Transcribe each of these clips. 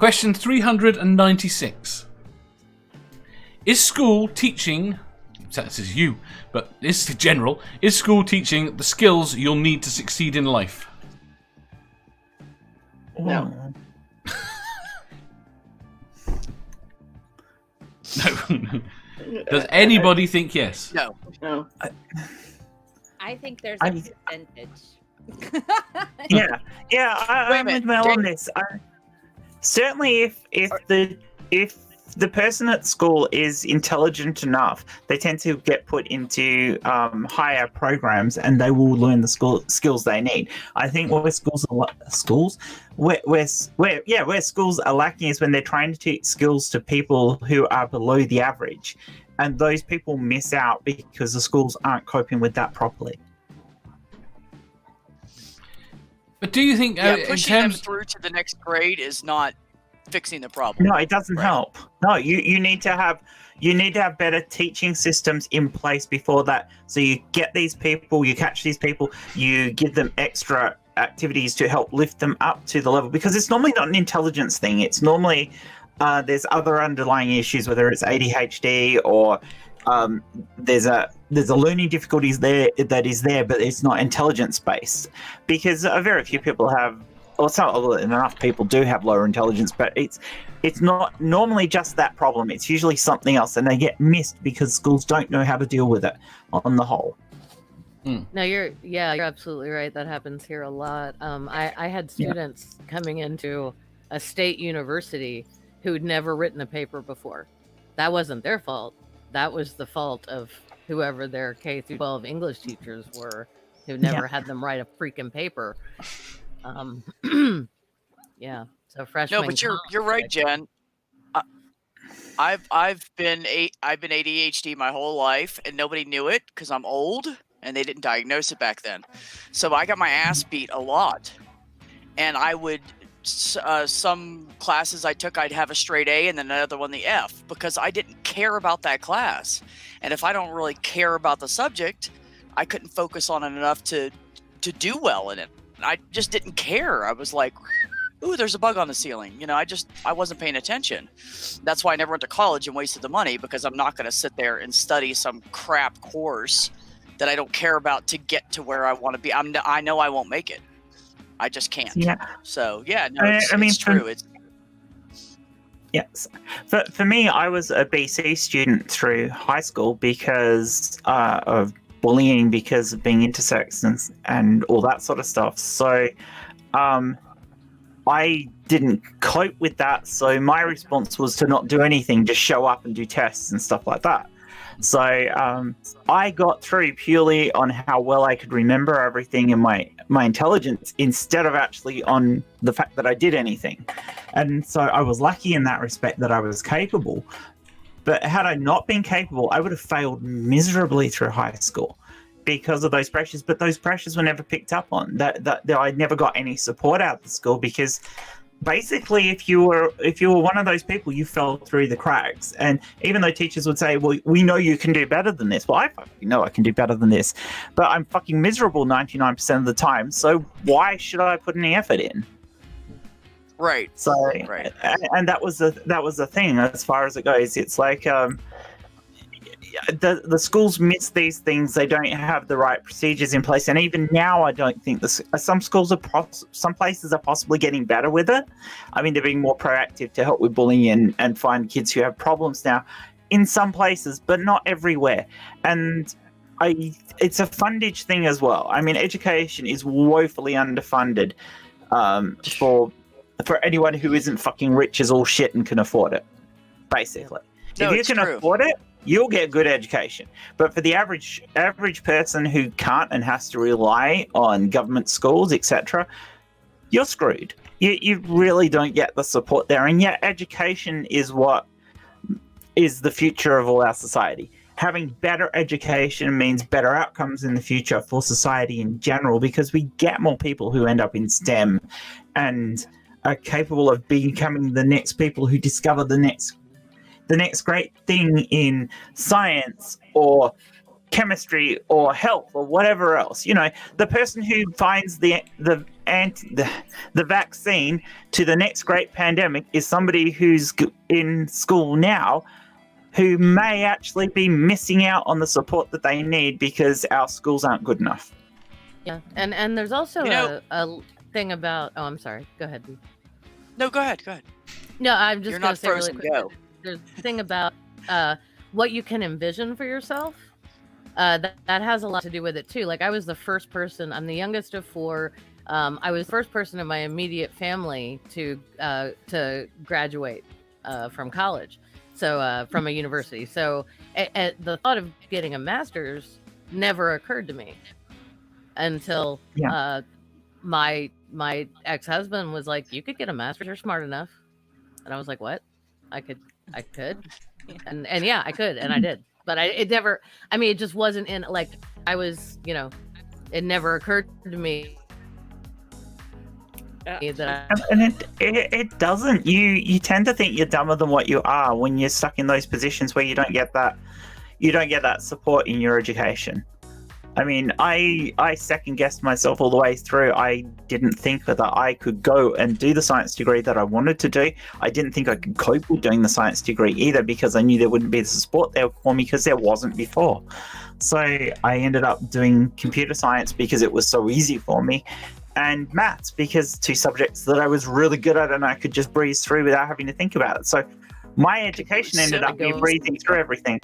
Question 396. Is school teaching... This is you, but this is general. Is school teaching the skills you'll need to succeed in life? No. No. Does anybody think yes? No. I think there's a percentage. I'm with Mel on this. Certainly, if the person at school is intelligent enough, they tend to get put into higher programs, and they will learn the skills they need. I think where schools are lacking is when they're trying to teach skills to people who are below the average, and those people miss out because the schools aren't coping with that properly. But do you think pushing them through to the next grade is not fixing the problem? No, it doesn't help. No, you need to have better teaching systems in place before that. So you get these people, you catch these people, you give them extra activities to help lift them up to the level, because it's normally not an intelligence thing. It's normally there's other underlying issues, whether it's ADHD or there's a learning difficulties there, but it's not intelligence based, because very few people have, or enough people do have lower intelligence, but it's not normally just that problem. It's usually something else, and they get missed because schools don't know how to deal with it on the whole. No, you're absolutely right. That happens here a lot. I had students coming into a state university who'd never written a paper before. That wasn't their fault. That was the fault of whoever their K through 12 English teachers were, who never had them write a freaking paper. So freshmen. No, but you're right, Jen. I've been ADHD my whole life, and nobody knew it because I'm old, and they didn't diagnose it back then. So I got my ass beat a lot, and I would some classes I took, I'd have a straight A, and then another one the F, because I didn't care about that class. And if I don't really care about the subject, I couldn't focus on it enough to do well in it. I just didn't care. I was like, ooh, there's a bug on the ceiling. I wasn't paying attention. That's why I never went to college and wasted the money, because I'm not going to sit there and study some crap course that I don't care about to get to where I want to be. I know I won't make it. I just can't. Yeah. So, it's true. Yes. For me, I was a BC student through high school because of bullying, because of being intersex and all that sort of stuff. So I didn't cope with that. So my response was to not do anything, just show up and do tests and stuff like that. So I got through purely on how well I could remember everything and my intelligence, instead of actually on the fact that I did anything. And so I was lucky in that respect that I was capable. But had I not been capable, I would have failed miserably through high school because of those pressures. But those pressures were never picked up on. That I never got any support out of the school, because basically, if you were one of those people, you fell through the cracks. And even though teachers would say, well, we know you can do better than this. Well, I fucking know I can do better than this. But I'm fucking miserable 99% of the time. So why should I put any effort in? Right. So, right. And that was the thing as far as it goes. It's like the schools miss these things. They don't have the right procedures in place, and even now, I don't think some places are possibly getting better with it. I mean, they're being more proactive to help with bullying and find kids who have problems now in some places, but not everywhere. And it's a fundage thing as well. I mean, education is woefully underfunded for anyone who isn't fucking rich as all shit and can afford it, basically. No, if you can afford it, you'll get good education. But for the average person who can't and has to rely on government schools, etc., you're screwed. You really don't get the support there. And yet education is what is the future of all our society. Having better education means better outcomes in the future for society in general, because we get more people who end up in STEM and are capable of becoming the next people who discover the next great thing in science or chemistry or health or whatever else. You know, the person who finds the vaccine to the next great pandemic is somebody who's in school now, who may actually be missing out on the support that they need because our schools aren't good enough. Yeah, and there's also a thing about. Oh, I'm sorry. Go ahead. Dee. No, go ahead. No, I'm just You're going not to say really frozen. quick. Go. There's a thing about what you can envision for yourself. That has a lot to do with it too. Like I was the first person. I'm the youngest of 4. I was the first person in my immediate family to graduate from college. So from a university. So the thought of getting a master's never occurred to me until my ex-husband was like, "You could get a master's. You're smart enough." And I was like, "What? I could." And yeah, I could, and I did. But it never. I mean, it just wasn't in like I was. You know, it never occurred to me. And it doesn't. You tend to think you're dumber than what you are when you're stuck in those positions where you don't get that support in your education. I mean, I second guessed myself all the way through. I didn't think that I could go and do the science degree that I wanted to do. I didn't think I could cope with doing the science degree either because I knew there wouldn't be the support there for me because there wasn't before. So I ended up doing computer science because it was so easy for me, and maths because 2 subjects that I was really good at and I could just breeze through without having to think about it. So my education ended up being breezing through everything.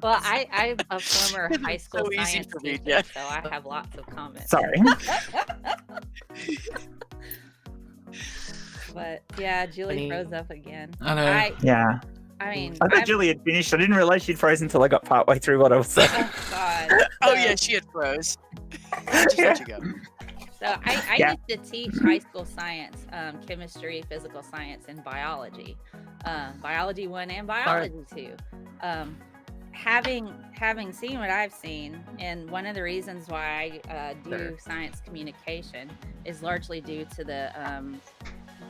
Well, I'm a former high school so easy science for me, teacher, yeah. so I have lots of comments. Sorry. But yeah, Julie froze up again. I know. Yeah. I mean, I thought Julie had finished. I didn't realize she'd frozen until I got partway through what I was saying. Oh God. Oh yeah, she had froze. Just let you go. So I used to teach high school science, chemistry, physical science, and biology. Biology 1 and biology 2. Having seen what I've seen, and one of the reasons why I do science communication is largely due to the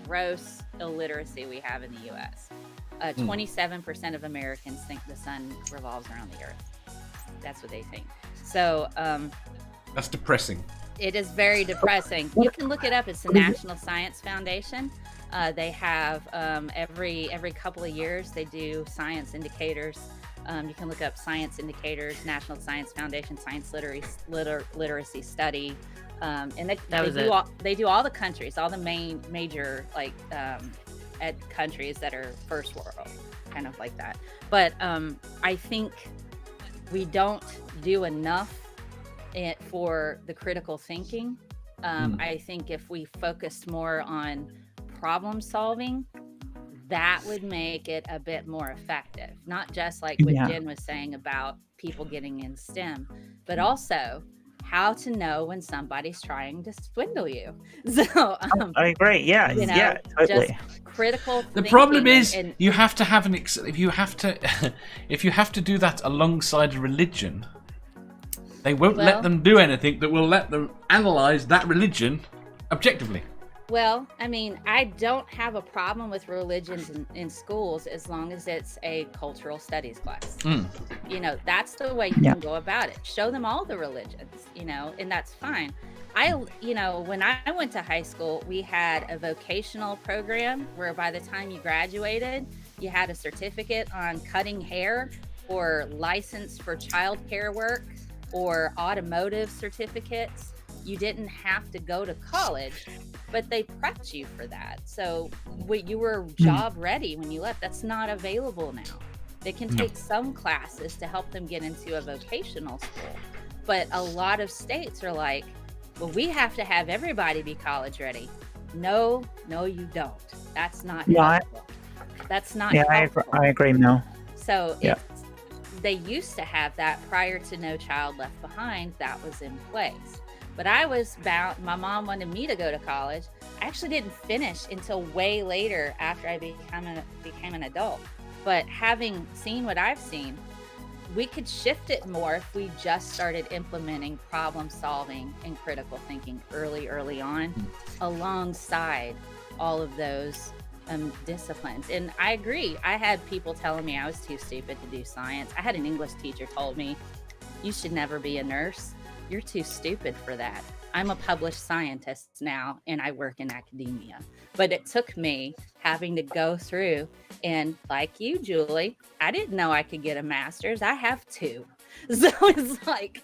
gross illiteracy we have in the U.S. 27% of Americans think the sun revolves around the earth. That's what they think. So That's depressing. it is very depressing. You can look it up. It's the National Science Foundation. They have every couple of years they do science indicators. You can look up science indicators, National Science Foundation, science literacy study, and they do all the countries, all the major like countries that are first world, kind of like that. But I think we don't do enough for the critical thinking. I think if we focused more on problem solving, that would make it a bit more effective. Not just like what Jen was saying about people getting in STEM, but also how to know when somebody's trying to swindle you. So I agree. Yeah, yeah, totally. Just critical. The problem is you have to have if you have to do that alongside religion, they won't let them do anything that will let them analyze that religion objectively. Well, I mean, I don't have a problem with religions in schools as long as it's a cultural studies class. You know, that's the way you can go about it. Show them all the religions, you know, and that's fine. When I went to high school, we had a vocational program where by the time you graduated, you had a certificate on cutting hair or license for childcare work or automotive certificates. You didn't have to go to college, but they prepped you for that. So you were job ready when you left. That's not available now. They can take some classes to help them get into a vocational school. But a lot of states are like, well, we have to have everybody be college ready. No, you don't. That's not helpful. That's not helpful. I agree, Mel. So they used to have that prior to No Child Left Behind. That was in place. But I was bound. My mom wanted me to go to college. I actually didn't finish until way later after I became an adult. But having seen what I've seen, we could shift it more if we just started implementing problem solving and critical thinking early on, alongside all of those disciplines. And I agree. I had people telling me I was too stupid to do science. I had an English teacher told me, you should never be a nurse. You're too stupid for that. I'm a published scientist now, and I work in academia. But it took me having to go through, and like you, Julie, I didn't know I could get a master's. I have 2. So it's like,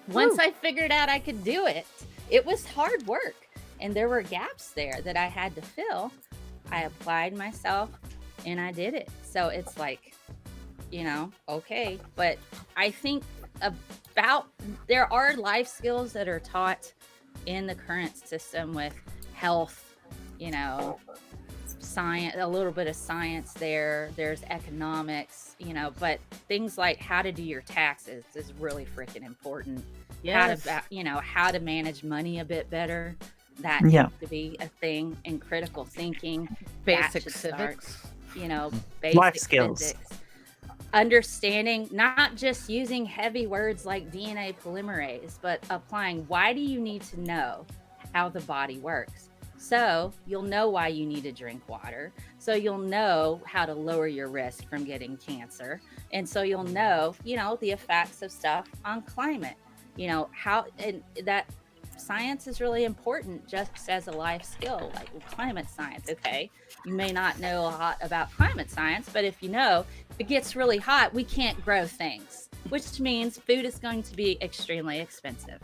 once I figured out I could do it, it was hard work. And there were gaps there that I had to fill. I applied myself and I did it. So it's like, okay. But I think there are life skills that are taught in the current system with health, science, a little bit of science there. There's economics, but things like how to do your taxes is really freaking important. Yes. How to manage money a bit better. That needs to be a thing. And critical thinking, basic civics, basic life skills. Physics. Understanding, not just using heavy words like DNA polymerase, but applying why do you need to know how the body works? So you'll know why you need to drink water. So you'll know how to lower your risk from getting cancer. And so you'll know, the effects of stuff on climate, and that science is really important just as a life skill, like climate science. Okay, you may not know a lot about climate science, but if it gets really hot, we can't grow things, which means food is going to be extremely expensive.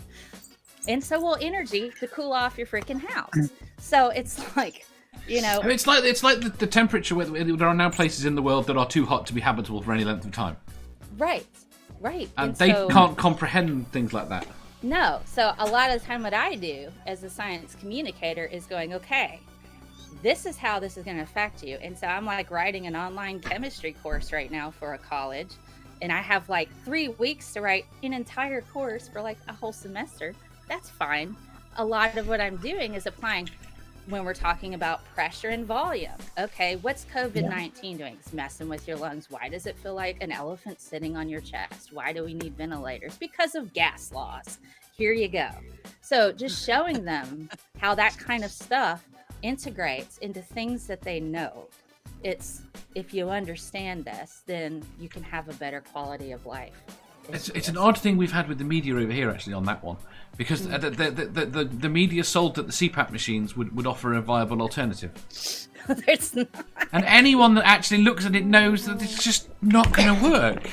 And so will energy to cool off your freaking house. So it's like, It's like the temperature where there are now places in the world that are too hot to be habitable for any length of time. Right. And they can't comprehend things like that. No. So a lot of the time what I do as a science communicator is going, okay, this is how this is going to affect you. And so I'm like writing an online chemistry course right now for a college. And I have like 3 weeks to write an entire course for like a whole semester. That's fine. A lot of what I'm doing is applying when we're talking about pressure and volume. Okay, what's COVID-19 doing? It's messing with your lungs. Why does it feel like an elephant sitting on your chest? Why do we need ventilators? Because of gas laws. Here you go. So just showing them how that kind of stuff integrates into things that they know. It's, if you understand this, then you can have a better quality of life. It's an odd thing we've had with the media over here, actually, on that one. Because the media sold that the CPAP machines would offer a viable alternative. There's not. And anyone that actually looks at it knows that it's just not going to work.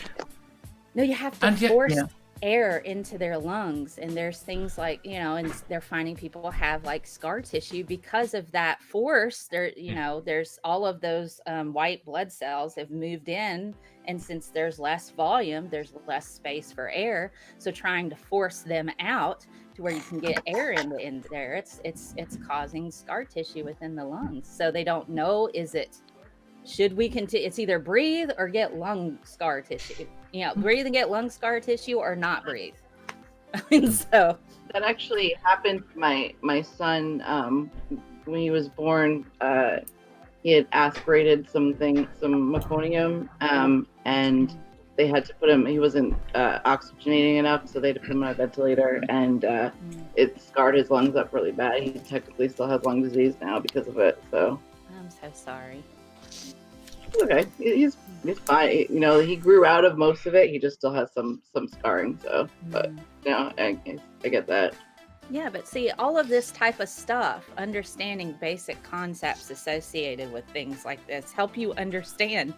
No, you have to force air into their lungs. And there's things like, and they're finding people have like scar tissue because of that force. There's all of those white blood cells have moved in. And since there's less volume, there's less space for air. So trying to force them out to where you can get air in there, it's causing scar tissue within the lungs. So they don't know, should we continue? It's either breathe or get lung scar tissue. Breathe and get lung scar tissue or not breathe. So that actually happened to my son when he was born. He had aspirated some meconium, and they had to put him, he wasn't oxygenating enough, so they had to put him on a ventilator, and it scarred his lungs up really bad. He technically still has lung disease now because of it, so. I'm so sorry. It's okay, he's fine. He grew out of most of it, he just still has some scarring, so, but, I get that. Yeah, but see, all of this type of stuff, understanding basic concepts associated with things like this, help you understand.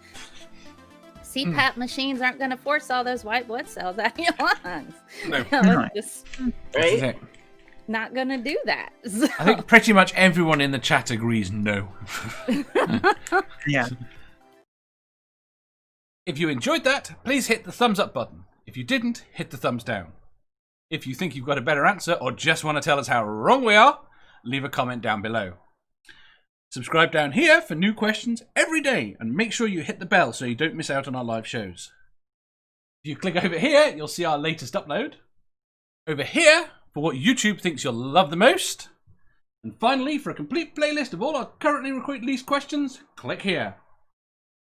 CPAP machines aren't going to force all those white blood cells out of your lungs. No. Right? Not going to do that. So. I think pretty much everyone in the chat agrees no. Yeah. If you enjoyed that, please hit the thumbs up button. If you didn't, hit the thumbs down. If you think you've got a better answer or just want to tell us how wrong we are, leave a comment down below. Subscribe down here for new questions every day and make sure you hit the bell so you don't miss out on our live shows. If you click over here, you'll see our latest upload. Over here, for what YouTube thinks you'll love the most. And finally, for a complete playlist of all our currently released questions, click here.